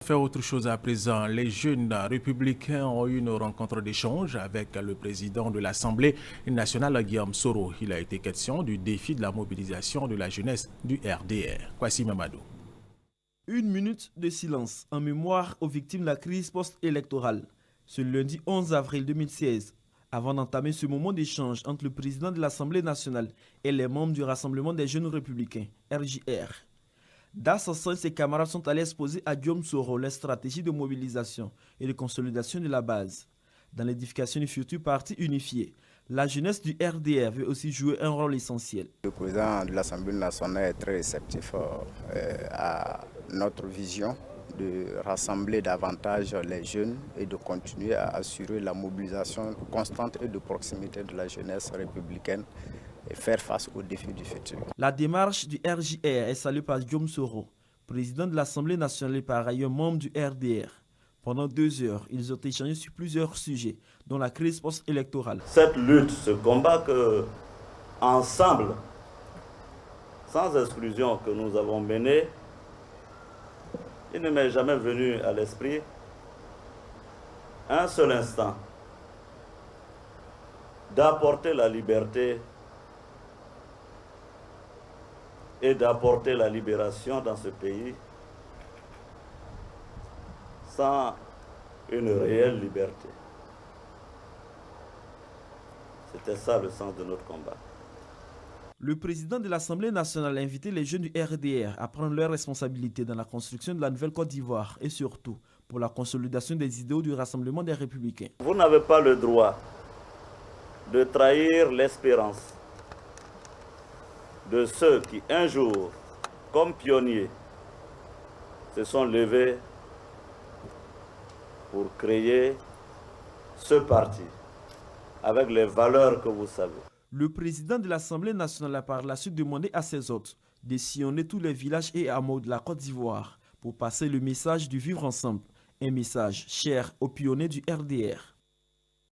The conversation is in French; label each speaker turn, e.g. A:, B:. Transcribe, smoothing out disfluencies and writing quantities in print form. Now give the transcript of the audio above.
A: Fait autre chose à présent, les jeunes républicains ont eu une rencontre d'échange avec le président de l'Assemblée nationale, Guillaume Soro. Il a été question du défi de la mobilisation de la jeunesse du RDR. Kwasi Mamadou.
B: Une minute de silence en mémoire aux victimes de la crise post-électorale. Ce lundi 11 avril 2016, avant d'entamer ce moment d'échange entre le président de l'Assemblée nationale et les membres du Rassemblement des jeunes républicains, RJR. Dans ce sens, ses camarades sont allés exposer à Guillaume Soro les stratégies de mobilisation et de consolidation de la base. Dans l'édification du futur parti unifié, la jeunesse du RDR veut aussi jouer un rôle essentiel.
C: Le président de l'Assemblée nationale est très réceptif à notre vision de rassembler davantage les jeunes et de continuer à assurer la mobilisation constante et de proximité de la jeunesse républicaine et faire face aux défis du futur.
B: La démarche du RJR est saluée par Guillaume Soro, président de l'Assemblée nationale et par ailleurs membre du RDR. Pendant 2 heures, ils ont échangé sur plusieurs sujets, dont la crise post-électorale.
D: Cette lutte, ce combat que, ensemble, sans exclusion que nous avons mené, il ne m'est jamais venu à l'esprit un seul instant d'apporter la liberté et d'apporter la libération dans ce pays sans une réelle liberté. C'était ça le sens de notre combat.
B: Le président de l'Assemblée nationale a invité les jeunes du RDR à prendre leurs responsabilités dans la construction de la nouvelle Côte d'Ivoire et surtout pour la consolidation des idéaux du Rassemblement des Républicains.
D: Vous n'avez pas le droit de trahir l'espérance de ceux qui, un jour, comme pionniers, se sont levés pour créer ce parti avec les valeurs que vous savez.
B: Le président de l'Assemblée nationale a par la suite demandé à ses hôtes de sillonner tous les villages et hameaux de la Côte d'Ivoire pour passer le message du vivre ensemble, un message cher aux pionniers du RDR.